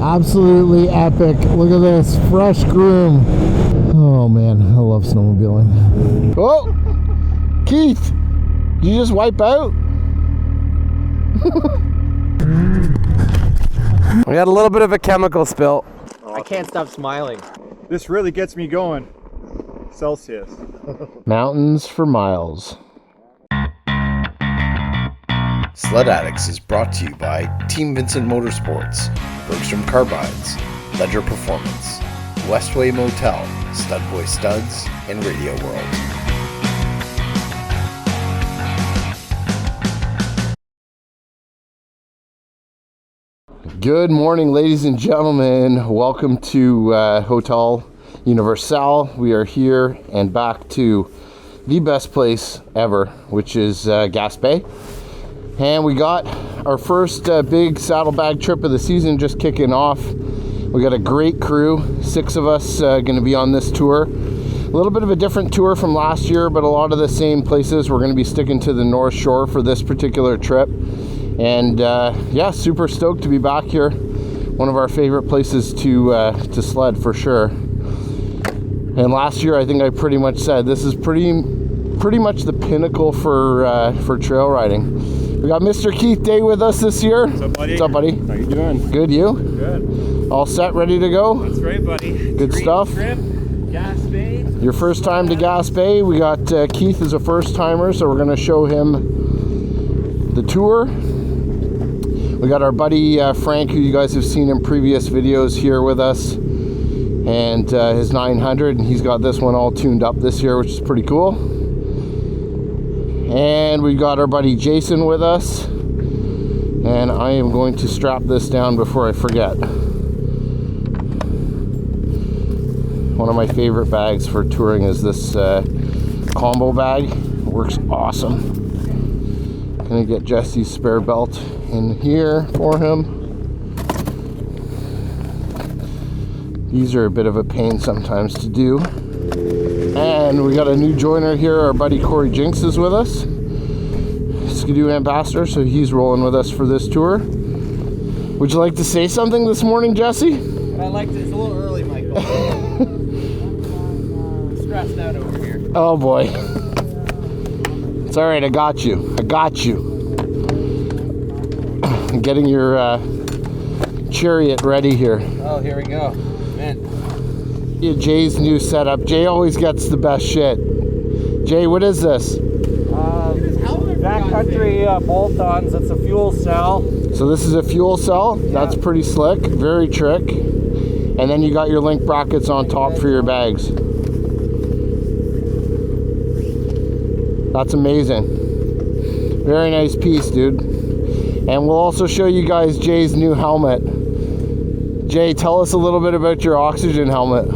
Absolutely epic. Look at this, fresh groom. Oh man, I love snowmobiling. Oh, Keith, you just wipe out? We got a little bit of a chemical spill. I can't stop smiling. This really gets me going. Celsius. Mountains for miles. Sled Addicts is brought to you by Team Vincent Motorsports, Bergstrom Carbides, Ledger Performance, Westway Motel, Studboy Studs, and Radio World. Good morning, ladies and gentlemen. Welcome to Hôtel Universel. We are here and back to the best place ever, which is Gaspe. And we got our first big saddlebag trip of the season just kicking off. We got a great crew, 6 of us going to be on this tour. A little bit of a different tour from last year, but a lot of the same places. We're going to be sticking to the North Shore for this particular trip. And yeah, super stoked to be back here. One of our favorite places to sled for sure. And last year, I think I pretty much said this is pretty much the pinnacle for trail riding. We got Mr. Keith Day with us this year. What's up, buddy? What's up, buddy? How you doing? Good, you? Good. All set, ready to go? That's right, buddy. Good stuff. Trip, Gaspe. Your first time to Gaspe. We got Keith as a first timer, so we're going to show him the tour. We got our buddy Frank, who you guys have seen in previous videos, here with us, and his 900, and he's got this one all tuned up this year, which is pretty cool. And we got our buddy Jason with us, and I am going to strap this down before I forget. One of my favorite bags for touring is this combo bag. It works awesome. Gonna get Jesse's spare belt in here for him. These are a bit of a pain sometimes to do. And we got a new joiner here. Our buddy Corey Jinks is with us, Skidoo ambassador, so he's rolling with us for this tour. Would you like to say something this morning, Jesse? I like to. It's a little early, Michael. I'm stressed out over here. Oh boy. It's all right. I got you. I'm getting your chariot ready here. Oh, here we go. Man. Jay's new setup. Jay always gets the best shit. Jay, what is this? Backcountry bolt-ons. It's a fuel cell. So this is a fuel cell. Yeah. That's pretty slick. Very trick. And then you got your link brackets on top for your bags. That's amazing. Very nice piece, dude. And we'll also show you guys Jay's new helmet. Jay, tell us a little bit about your oxygen helmet.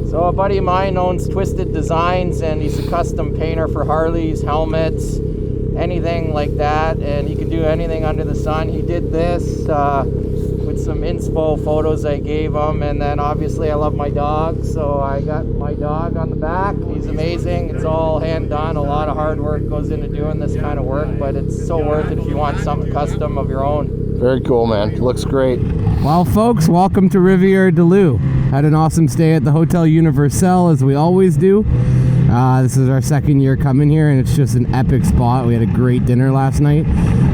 So a buddy of mine owns Twisted Designs, and he's a custom painter for Harleys, helmets, anything like that, and he can do anything under the sun. He did this with some inspo photos I gave him, and then obviously I love my dog, so I got my dog on the back. He's amazing. It's all hand done. A lot of hard work goes into doing this kind of work, but it's so worth it if you want something custom of your own. Very cool, man. Looks great. Well, folks, welcome to Riviere Du Loup. Had an awesome stay at the Hôtel Universel, as we always do. This is our second year coming here, and it's just an epic spot. We had a great dinner last night.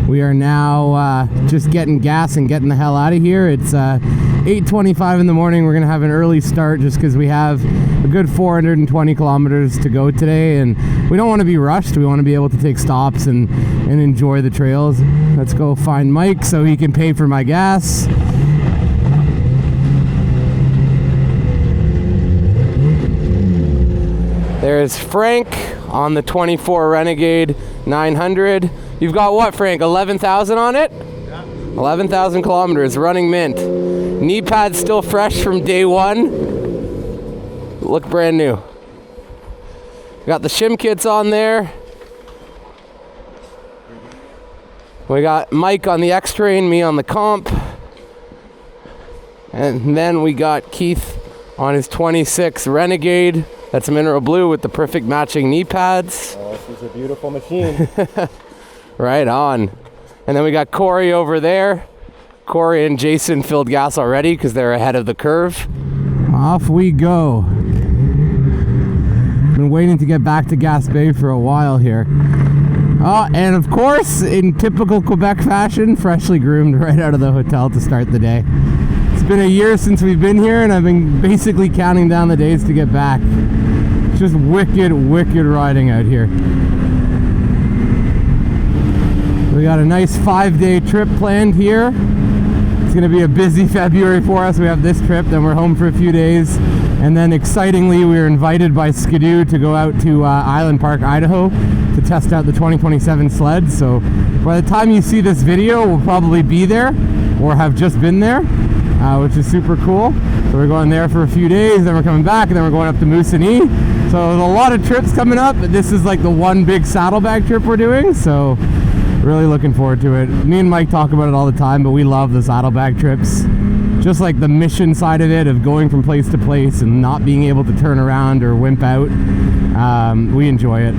We are now just getting gas and getting the hell out of here. It's 8:25 in the morning. We're going to have an early start just because we have a good 420 kilometers to go today, and we don't want to be rushed. We want to be able to take stops and enjoy the trails. Let's go find Mike so he can pay for my gas. There's Frank on the 24 Renegade 900. You've got what, Frank? 11,000 on it? Yeah. 11,000 kilometers, running mint. Knee pads still fresh from day one. Look brand new. Got the shim kits on there. We got Mike on the X-Train, me on the comp. And then we got Keith on his 26 Renegade. That's mineral blue with the perfect matching knee pads. Oh, this is a beautiful machine. Right on. And then we got Corey over there Corey and Jason filled gas already because they're ahead of the curve. Off we go. Been waiting to get back to Gaspe for a while here. Oh, and of course, in typical Quebec fashion, freshly groomed right out of the hotel to start the day. It's been a year since we've been here, and I've been basically counting down the days to get back. It's just wicked, wicked riding out here. We got a nice 5-day trip planned here. It's going to be a busy February for us. We have this trip, then we're home for a few days. And then excitingly, we were invited by Skidoo to go out to Island Park, Idaho to test out the 2027 sleds. So by the time you see this video, we'll probably be there or have just been there, which is super cool. So we're going there for a few days, then we're coming back, and then we're going up to Moosonee. So there's a lot of trips coming up, but this is like the one big saddlebag trip we're doing. So really looking forward to it. Me and Mike talk about it all the time, but we love the saddlebag trips. Just like the mission side of it, of going from place to place and not being able to turn around or wimp out. We enjoy it.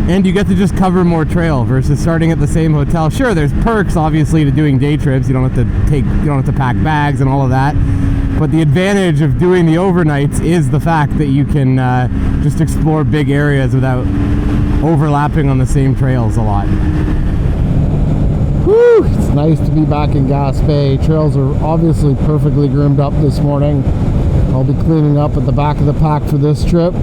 And you get to just cover more trail versus starting at the same hotel. Sure, there's perks obviously to doing day trips. You don't have to pack bags and all of that. But the advantage of doing the overnights is the fact that you can just explore big areas without overlapping on the same trails a lot. Whew, it's nice to be back in Gaspe. Trails are obviously perfectly groomed up this morning. I'll be cleaning up at the back of the pack for this trip,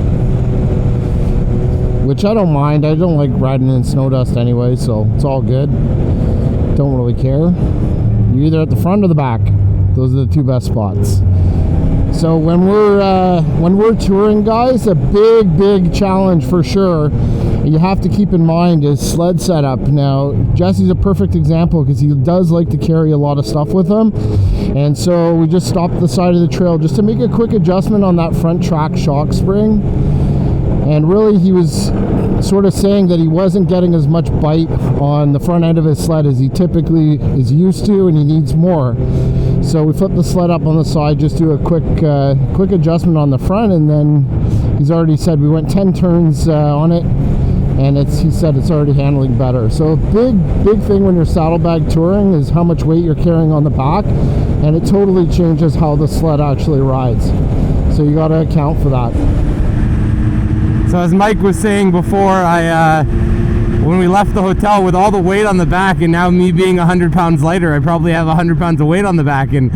which I don't mind. I don't like riding in snow dust anyway, so it's all good. Don't really care. You're either at the front or the back. Those are the two best spots. So when we're touring, guys, a big challenge for sure you have to keep in mind is sled setup. Now Jesse's a perfect example because he does like to carry a lot of stuff with him, and so we just stopped at the side of the trail just to make a quick adjustment on that front track shock spring. And really he was sort of saying that he wasn't getting as much bite on the front end of his sled as he typically is used to, and he needs more. So we flipped the sled up on the side, just do a quick adjustment on the front, and then he's already said we went 10 turns on it, and he said it's already handling better. So a big thing when you're saddlebag touring is how much weight you're carrying on the back, and it totally changes how the sled actually rides. So you got to account for that. So as Mike was saying before, when we left the hotel with all the weight on the back, and now me being 100 pounds lighter, I probably have 100 pounds of weight on the back, and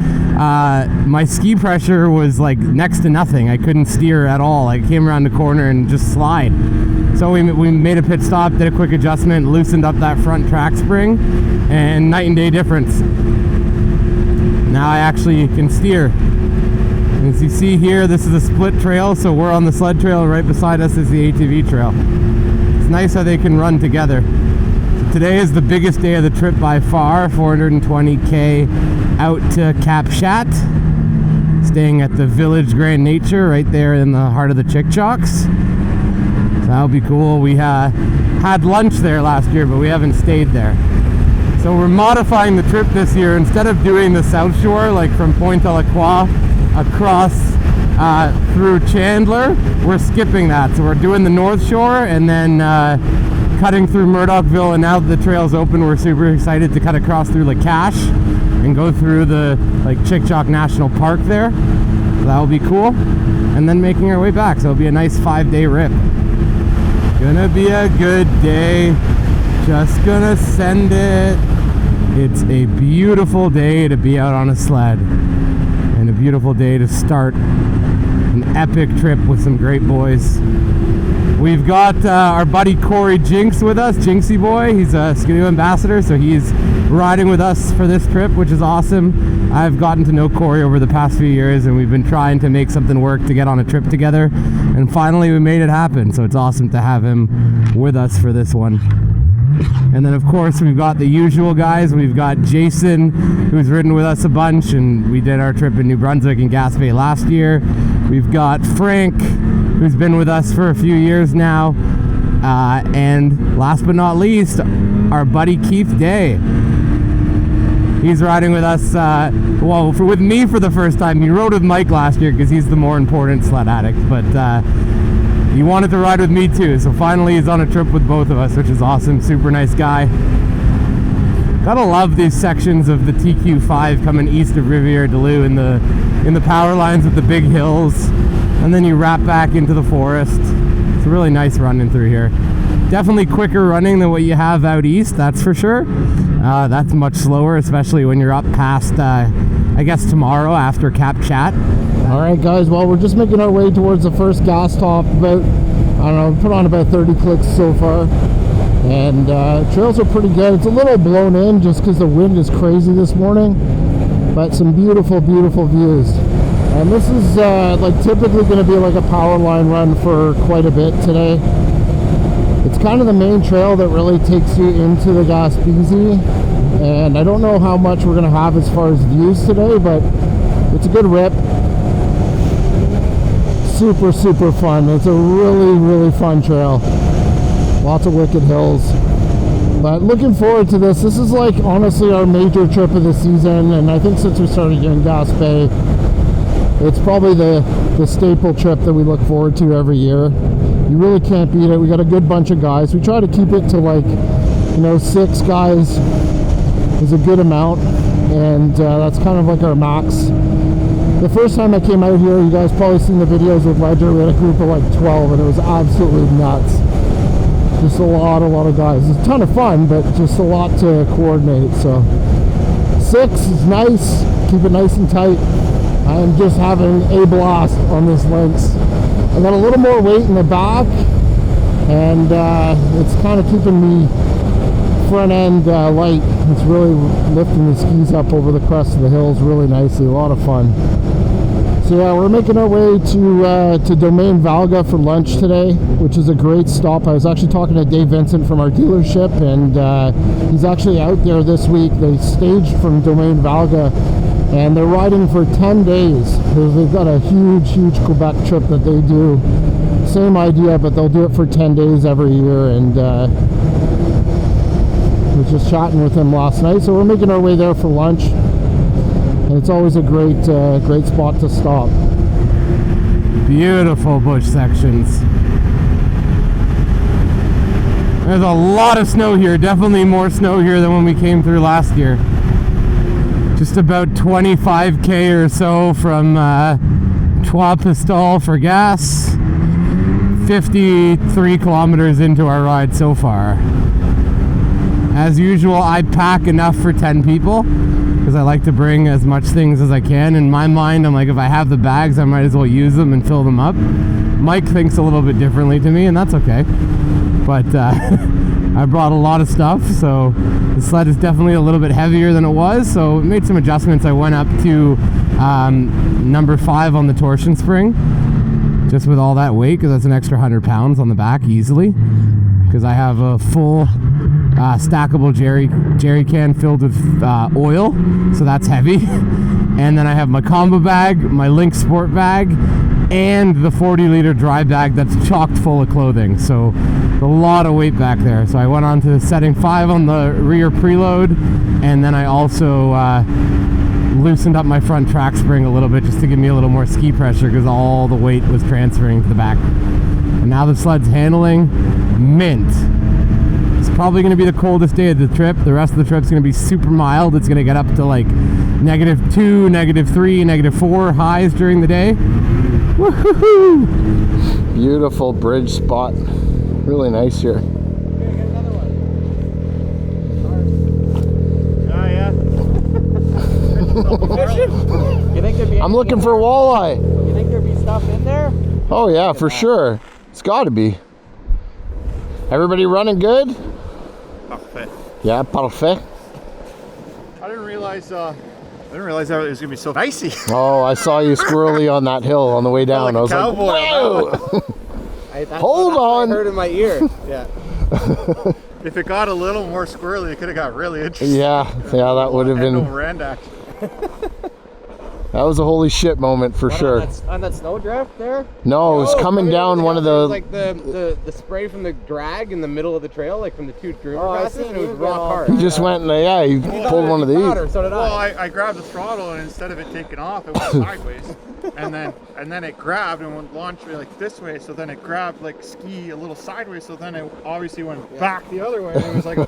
my ski pressure was like next to nothing. I couldn't steer at all. I came around the corner and just slide. So we made a pit stop, did a quick adjustment, loosened up that front track spring, and night and day difference. Now I actually can steer. As you see here, this is a split trail, so we're on the sled trail, right beside us is the ATV trail. It's nice how they can run together. So today is the biggest day of the trip by far, 420K out to Cap Chat, staying at the Village Grande Nature right there in the heart of the Chic Chocs. So that'll be cool. We had lunch there last year, but we haven't stayed there. So we're modifying the trip this year. Instead of doing the South Shore, like from Pointe-à-la-Croix across through Chandler, we're skipping that. So we're doing the North Shore and then cutting through Murdochville, and now that the trail's open, we're super excited to cut across through La Cache and go through the Chic Chocs National Park there. So that'll be cool. And then making our way back. So it'll be a nice 5-day rip. Gonna be a good day. Just gonna send it. It's a beautiful day to be out on a sled. And a beautiful day to start an epic trip with some great boys. We've got our buddy Corey Jinx with us, Jinxie Boy. He's a Skidoo ambassador, so he's riding with us for this trip, which is awesome. I've gotten to know Corey over the past few years, and we've been trying to make something work to get on a trip together, and finally we made it happen. So it's awesome to have him with us for this one. And then of course we've got the usual guys. We've got Jason, who's ridden with us a bunch, and we did our trip in New Brunswick and Gaspe last year. We've got Frank, who's been with us for a few years now. And last but not least, our buddy Keith Day. He's riding with us, with me for the first time. He rode with Mike last year because he's the more important sled addict, but he wanted to ride with me too, so finally he's on a trip with both of us, which is awesome. Super nice guy. Gotta love these sections of the TQ5 coming east of Riviere Du Loup in the power lines with the big hills, and then you wrap back into the forest. It's a really nice running through here. Definitely quicker running than what you have out east, that's for sure. That's much slower, especially when you're up past, I guess, tomorrow after Cap Chat. All right, guys. Well, we're just making our way towards the first gas top. About, I don't know, put on about 30 clicks so far, and trails are pretty good. It's a little blown in just because the wind is crazy this morning, but some beautiful, beautiful views. And this is like typically going to be like a power line run for quite a bit today. It's kind of the main trail that really takes you into the Gaspe, and I don't know how much we're going to have as far as views today, but it's a good rip. Super, super fun. It's a really, really fun trail. Lots of wicked hills. But looking forward to this. This is like honestly our major trip of the season, and I think since we started in Gaspe, it's probably the staple trip that we look forward to every year. You really can't beat it. We got a good bunch of guys. We try to keep it to like, 6 guys is a good amount, and that's kind of like our max. The first time I came out here, you guys probably seen the videos with Ledger. We had a group of like 12, and it was absolutely nuts. Just a lot of guys. It's a ton of fun, but just a lot to coordinate. So 6 is nice. Keep it nice and tight. I'm just having a blast on this lynx. I got a little more weight in the back, and it's kind of keeping me front end light. It's really lifting the skis up over the crest of the hills really nicely. A lot of fun. So yeah, we're making our way to Domaine Valga for lunch today, which is a great stop. I was actually talking to Dave Vincent from our dealership, and he's actually out there this week. They staged from Domaine Valga, and they're riding for 10 days. They've got a huge Quebec trip that they do. Same idea, but they'll do it for 10 days every year, and I was just chatting with him last night. So we're making our way there for lunch, and it's always a great spot to stop. Beautiful bush sections. There's a lot of snow here, definitely more snow here than when we came through last year. Just about 25k or so from Trois Pistoles for gas. 53 kilometers into our ride so far. As usual, I pack enough for 10 people because I like to bring as much things as I can. In my mind, I'm like, if I have the bags, I might as well use them and fill them up. Mike thinks a little bit differently to me, and that's okay. But I brought a lot of stuff, so the sled is definitely a little bit heavier than it was, so made some adjustments. I went up to number 5 on the torsion spring, just with all that weight, because that's an extra 100 pounds on the back easily, because I have a full stackable jerry can filled with oil, so that's heavy. And then I have my combo bag, my Lynx sport bag, and the 40-liter dry bag that's chocked full of clothing. So a lot of weight back there. So I went on to setting 5 on the rear preload, and then I also loosened up my front track spring a little bit just to give me a little more ski pressure because all the weight was transferring to the back. And now the sled's handling mint. It's probably going to be the coldest day of the trip. The rest of the trip's going to be super mild. It's going to get up to like -2, -3, -4 highs during the day. Woohoo! Beautiful bridge spot. Really nice here. You think there'd be I'm looking for walleye. You think there'd be stuff in there? Oh yeah, for sure. It's got to be. Everybody running good? Parfait. Yeah, parfait. I didn't realize that it was gonna be so icy. Oh, I saw you squirrely on that hill on the way down. Like I was cowboy like, whoa! That's Hold what on. I heard in my ear. Yeah. If it got a little more squirrely, it could have got really interesting. Yeah, that would have End been. over end action. That was a holy shit moment for sure. On that snowdrift there? No, it was coming down one of the. Like the spray from the drag in the middle of the trail, like from the 2 groomer passes, and it was rock hard. He just went and he pulled one of these. So did Well, I grabbed the throttle, and instead of it taking off, it went sideways, and then it grabbed and went launched me like this way. So then it grabbed like ski a little sideways. So then it obviously went back the other way. And it was like,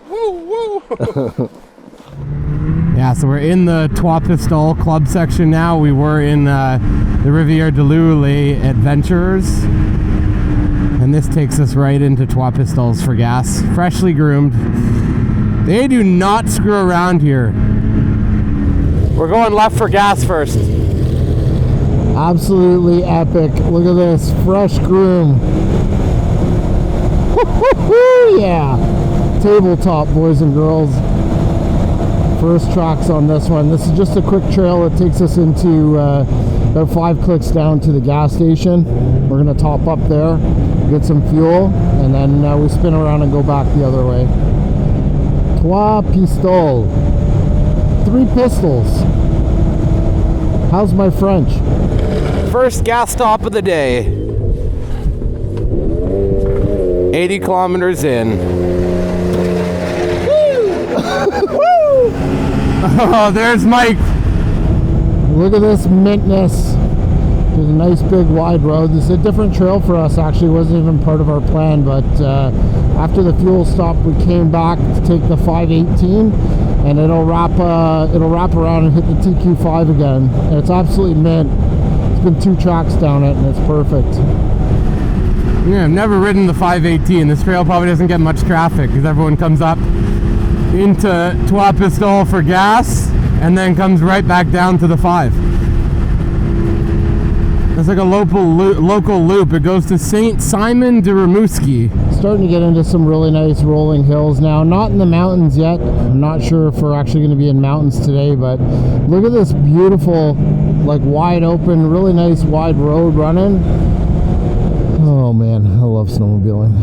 woo woo. Yeah, so we're in the Trois Pistoles club section now. We were in the Riviere Du Loup Les Adventurers. And this takes us right into Trois Pistoles for gas. Freshly groomed. They do not screw around here. We're going left for gas first. Absolutely epic. Look at this, fresh groom. Yeah. Tabletop, boys and girls. First tracks on this one. This is just a quick trail that takes us into about 5 clicks down to the gas station. We're gonna top up there, get some fuel, and then we spin around and go back the other way. Trois Pistoles. 3 pistols. How's my French? First gas stop of the day. 80 kilometers in. Oh, there's Mike. Look at this mintness. There's a nice big wide road. This is a different trail for us, actually. It wasn't even part of our plan, but after the fuel stop we came back to take the 518 and it'll wrap around and hit the TQ5 again. And it's absolutely mint. It's been 2 tracks down it and it's perfect. Yeah, I've never ridden the 518. This trail probably doesn't get much traffic because everyone comes up into Trois Pistoles for gas and then comes right back down to the 5. It's like a local loop. It goes to Saint-Simon-de-Rimouski. Starting to get into some really nice rolling hills now. Not in the mountains yet. I'm not sure if we're actually going to be in mountains today, but look at this beautiful, like wide open, really nice wide road running. Oh man, I love snowmobiling.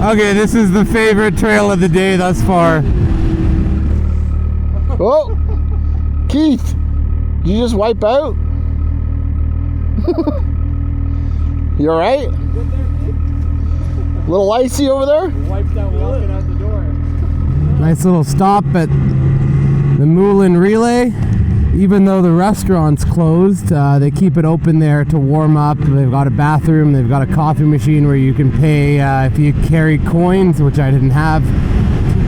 Okay, this is the favorite trail of the day thus far. Oh, Keith, you just wipe out? You alright? Little icy over there? Wiped out walking out the door. Nice little stop at the Moulin Relay. Even though the restaurant's closed, they keep it open there to warm up. They've got a bathroom, they've got a coffee machine where you can pay if you carry coins, which I didn't have.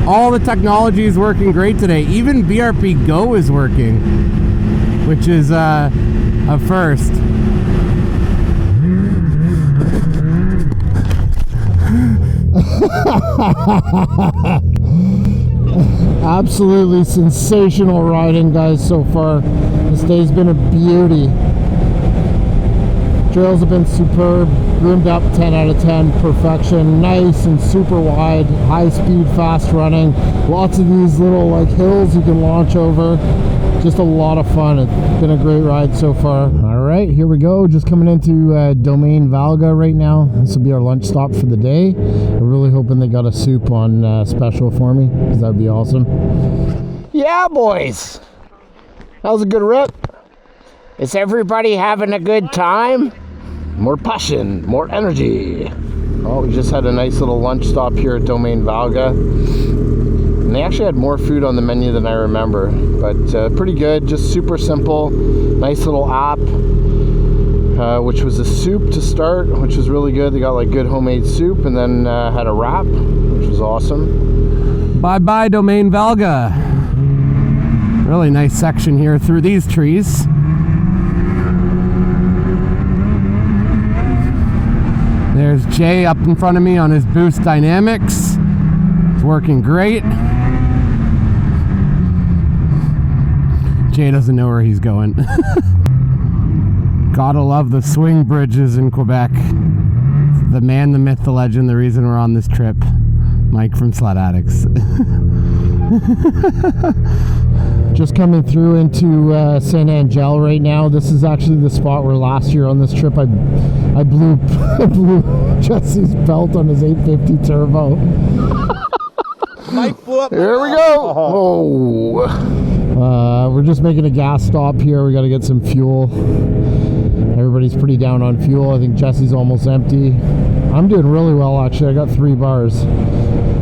All the technology is working great today. Even BRP Go is working, which is a first. Absolutely sensational riding, guys, so far. This day's been a beauty. Trails have been superb, groomed up 10 out of 10, perfection, nice and super wide, high speed, fast running, lots of these little like hills you can launch over. Just a lot of fun. It's been a great ride so far. All right, here we go. Just coming into Domaine Valga right now. This will be our lunch stop for the day. I'm really hoping they got a soup on special for me, because that would be awesome. Yeah, boys. That was a good rip. Is everybody having a good time? More passion, more energy. Oh, we just had a nice little lunch stop here at Domaine Valga. And they actually had more food on the menu than I remember, but pretty good, just super simple. Nice little app, which was a soup to start, which was really good. They got like good homemade soup and then had a wrap, which was awesome. Bye-bye, Domaine Valga. Really nice section here through these trees. There's Jay up in front of me on his Boost Dynamics. It's working great. Jay doesn't know where he's going. Gotta love the swing bridges in Quebec. The man, the myth, the legend, the reason we're on this trip. Mike from Sled Addicts. Just coming through into Saint Angel right now. This is actually the spot where last year on this trip I blew Jesse's belt on his 850 turbo. Mike blew up. Here we go. Oh. We're just making a gas stop here. We got to get some fuel. Everybody's pretty down on fuel. I think Jesse's almost empty. I'm doing really well, actually. I got 3 bars,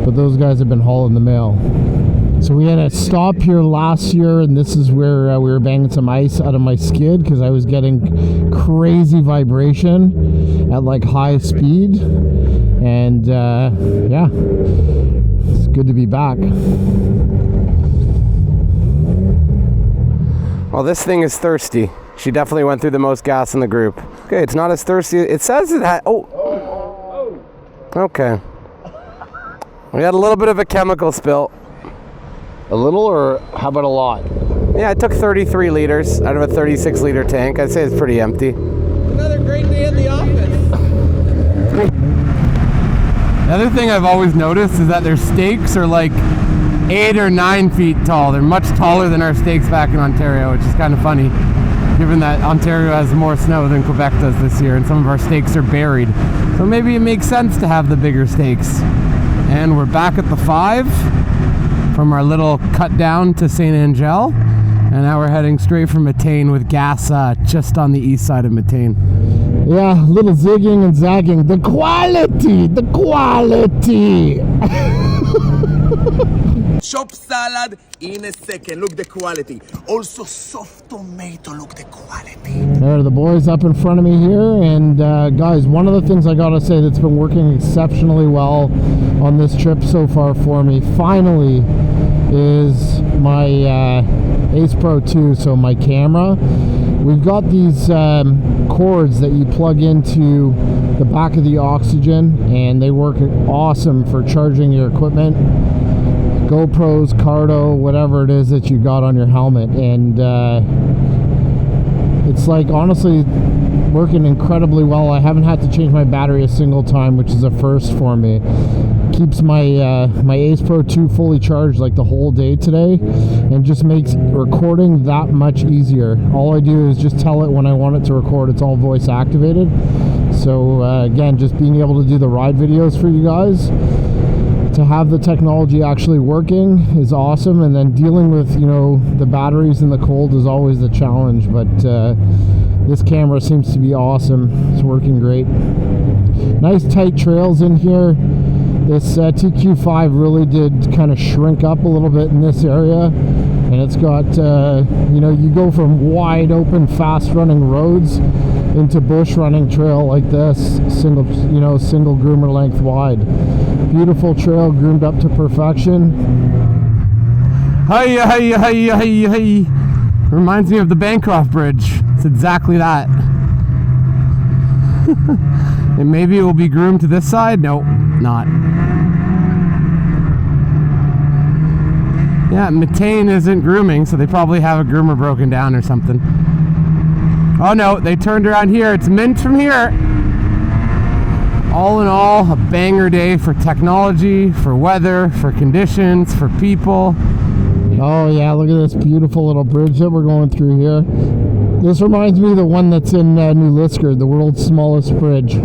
but those guys have been hauling the mail. So we had a stop here last year, and this is where we were banging some ice out of my skid because I was getting crazy vibration at like high speed. And yeah, it's good to be back. Well, this thing is thirsty. She definitely went through the most gas in the group. Okay, it's not as thirsty. It says it had. Oh. Okay. We had a little bit of a chemical spill. A little, or how about a lot? Yeah, I took 33 liters out of a 36-liter tank. I'd say it's pretty empty. Another great day in the office. The other thing I've always noticed is that their stakes are like 8 or 9 feet tall. They're much taller than our stakes back in Ontario, which is kind of funny, given that Ontario has more snow than Quebec does this year, and some of our stakes are buried. So maybe it makes sense to have the bigger stakes. And we're back at the 5 from our little cut down to Saint Angel, and now we're heading straight for Matane with gas just on the east side of Matane. Yeah, little zigging and zagging. The quality! The quality! Chop salad in a second. Look the quality. Also soft tomato. Look the quality. There are the boys up in front of me here, and guys, one of the things I gotta say that's been working exceptionally well on this trip so far for me, finally, is my Ace Pro 2, so my camera. We've got these cords that you plug into the back of the oxygen, and they work awesome for charging your equipment. GoPros, Cardo, whatever it is that you got on your helmet, and it's like honestly working incredibly well. I haven't had to change my battery a single time, which is a first for me. Keeps my my Ace Pro 2 fully charged like the whole day today, and just makes recording that much easier. All I do is just tell it when I want it to record. It's all voice activated. So again, just being able to do the ride videos for you guys, to have the technology actually working is awesome, and then dealing with, you know, the batteries in the cold is always the challenge, but this camera seems to be awesome. It's working great. Nice tight trails in here. This TQ5 really did kind of shrink up a little bit in this area, and it's got you know, you go from wide open fast running roads into bush running trail like this, single groomer length wide. Beautiful trail, groomed up to perfection. Hiya, hiya, hiya, hiya, hiya. Reminds me of the Bancroft Bridge. It's exactly that. And maybe it will be groomed to this side? Nope, not. Yeah, Matane isn't grooming, so they probably have a groomer broken down or something. Oh no, they turned around here. It's mint from here. All in all, a banger day for technology, for weather, for conditions, for people. Oh yeah, look at this beautiful little bridge that we're going through here. This reminds me of the one that's in New Liskeard, the world's smallest bridge.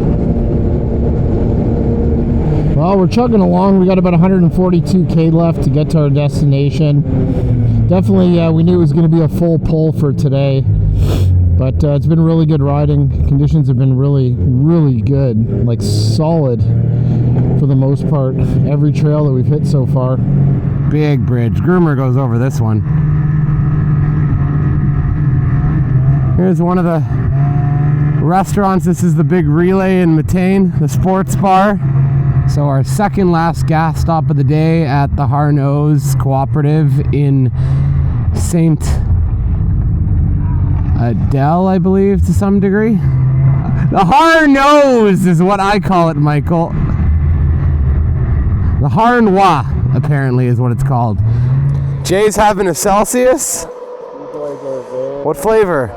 Well, we're chugging along. We got about 142K left to get to our destination. Definitely, we knew it was going to be a full pull for today. But it's been really good riding. Conditions have been really, really good. Like solid for the most part. Every trail that we've hit so far. Big bridge. Groomer goes over this one. Here's one of the restaurants. This is the big Relay in Matane, the sports bar. So our second last gas stop of the day at the Harnose Cooperative in Saint Adele, I believe, to some degree. The Harnose is what I call it, Michael. The Harnois, apparently, is what it's called. Jay's having a Celsius? What flavor?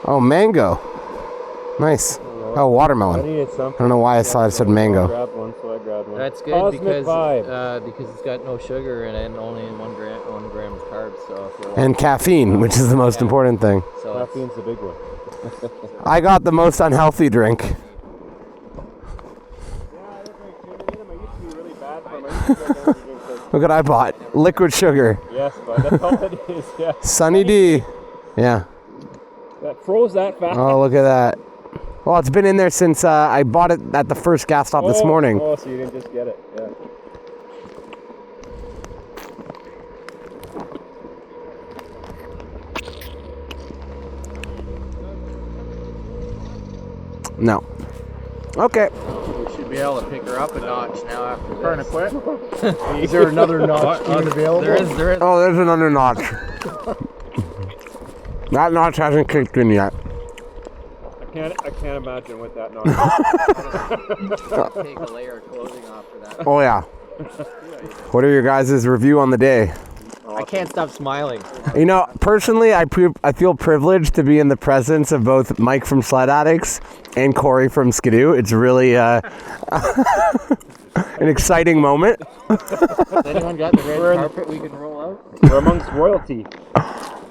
Oh, mango. Nice. Oh, watermelon. I don't know why I thought it said mango. That's good because it's got no sugar in it and only 1 gram of carbs. So and caffeine, which is the most important thing. So caffeine's the big one. I got the most unhealthy drink. Look what I bought. Liquid sugar. Yes, but that's all it is, yeah. Sunny D. Yeah. That froze that fast. Oh, look at that. Well, it's been in there since I bought it at the first gas stop this morning. Oh, so you didn't just get it, yeah. No. Okay. We should be be able to pick her up a notch now after this. Trying to quit? Is there another notch available? There is. Oh, there's another notch. That notch hasn't kicked in yet. I can't imagine what that notch Take a layer of clothing off for that. Oh yeah. What are your guys' review on the day? I can't stop smiling. You know, personally, I feel privileged to be in the presence of both Mike from Sled Addicts and Corey from Skidoo. It's really an exciting moment. Has anyone got the red carpet we can roll out? We're amongst royalty.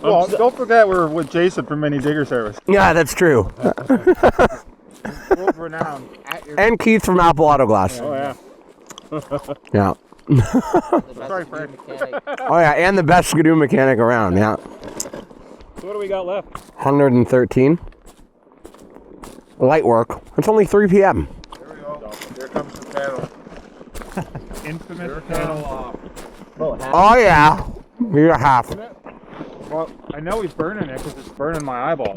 Well, don't forget we're with Jason from Mini Digger Service. Yeah, that's true. World renowned. And Keith from Apple Auto Glass. Oh yeah. Yeah. Sorry, Frank. Oh yeah, and the best Skidoo mechanic around. Yeah. So what do we got left? 113. Light work. It's only 3 p.m. There we go. Here comes the paddle. Infamous paddle. Oh yeah. You're a half. Well, I know he's burning it because it's burning my eyeball.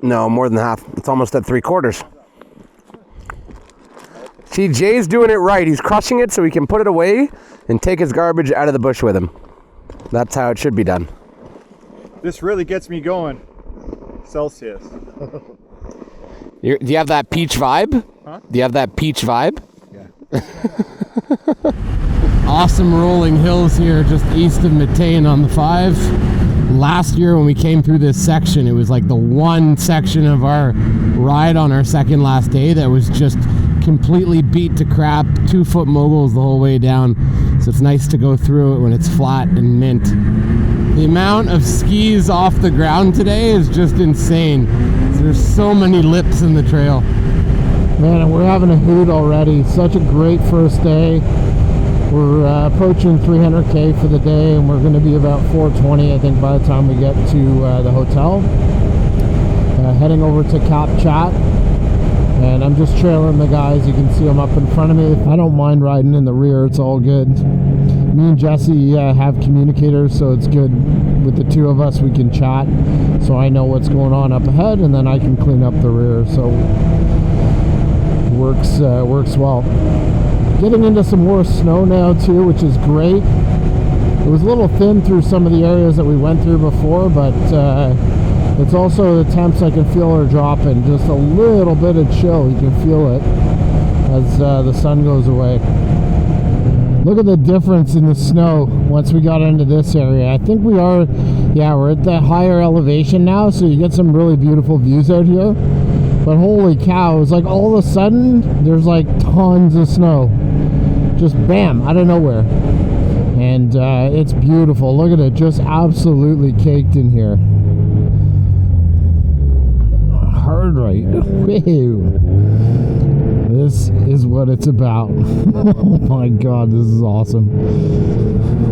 No, more than half. It's almost at 3/4. See, Jay's doing it right. He's crushing it so he can put it away and take his garbage out of the bush with him. That's how it should be done. This really gets me going. Celsius. Do you have that peach vibe? Huh? Do you have that peach vibe? Yeah. Awesome rolling hills here just east of Matane on the 5. Last year when we came through this section, it was like the one section of our ride on our second last day that was just completely beat to crap, 2-foot moguls the whole way down. So it's nice to go through it when it's flat and mint. The amount of skis off the ground today is just insane. There's so many lips in the trail. Man, we're having a hoot already. Such a great first day. We're approaching 300K for the day, and we're going to be about 420, I think, by the time we get to the hotel. Heading over to Cap Chat, and I'm just trailing the guys. You can see them up in front of me. I don't mind riding in the rear. It's all good. Me and Jesse have communicators, so it's good. With the two of us, we can chat, so I know what's going on up ahead, and then I can clean up the rear. So works well. Getting into some more snow now too, which is great. It was a little thin through some of the areas that we went through before, but it's also the temps I can feel are dropping. Just a little bit of chill, you can feel it as the sun goes away. Look at the difference in the snow once we got into this area. I think we're at the higher elevation now, so you get some really beautiful views out here. But holy cow, it's like all of a sudden there's like tons of snow. Just bam, out of nowhere. And it's beautiful. Look at it, just absolutely caked in here. Hard right. Whew. This is what it's about. Oh my god, this is awesome.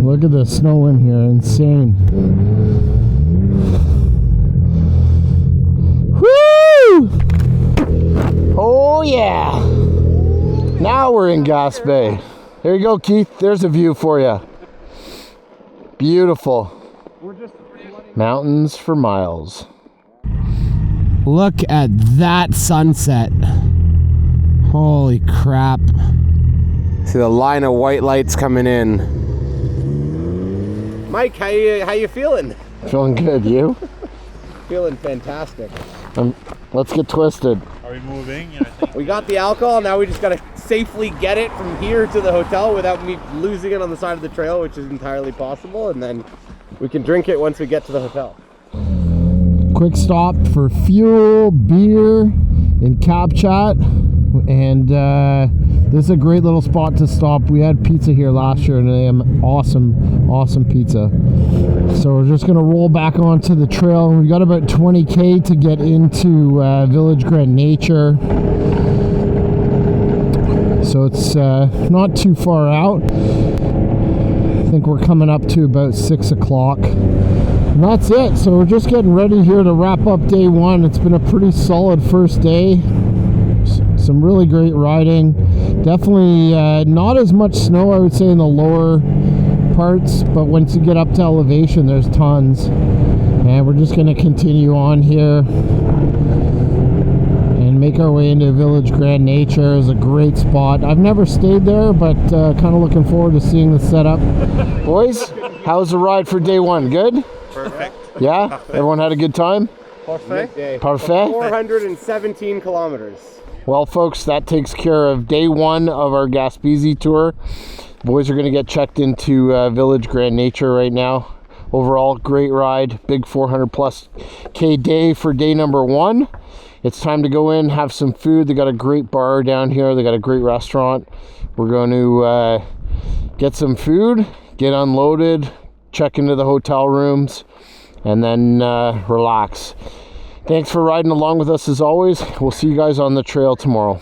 Look at the snow in here, insane. Woo! Oh yeah! Now we're in Gaspe. There you go, Keith. There's a view for you. Beautiful. Mountains for miles. Look at that sunset. Holy crap. See the line of white lights coming in. Mike, how you feeling? Feeling good, you? Feeling fantastic. Let's get twisted. Are we moving? We got the alcohol, now we just gotta safely get it from here to the hotel without me losing it on the side of the trail, which is entirely possible, and then we can drink it once we get to the hotel. Quick stop for fuel, beer, and Cap Chat, and this is a great little spot to stop. We had pizza here last year, and they have awesome pizza. So we're just gonna roll back onto the trail. We got about 20K to get into Village Grande Nature. So it's not too far out. I think we're coming up to about 6 o'clock. And that's it. So we're just getting ready here to wrap up day one. It's been a pretty solid first day. Some really great riding. Definitely not as much snow, I would say, in the lower parts, but once you get up to elevation, there's tons. And we're just going to continue on here and and make our way into Village Grande Nature. Is a great spot. I've never stayed there, but kind of looking forward to seeing the setup. Boys, how's the ride for day one? Good? Perfect. Yeah? Everyone had a good time? Parfait. Parfait? 417 kilometers. Well, folks, that takes care of day one of our Gaspe tour. Boys are going to get checked into Village Grande Nature right now. Overall, great ride. Big 400+ K day for day number one. It's time to go in, have some food. They got a great bar down here. They got a great restaurant. We're going to get some food, get unloaded, check into the hotel rooms, and then relax. Thanks for riding along with us as always. We'll see you guys on the trail tomorrow.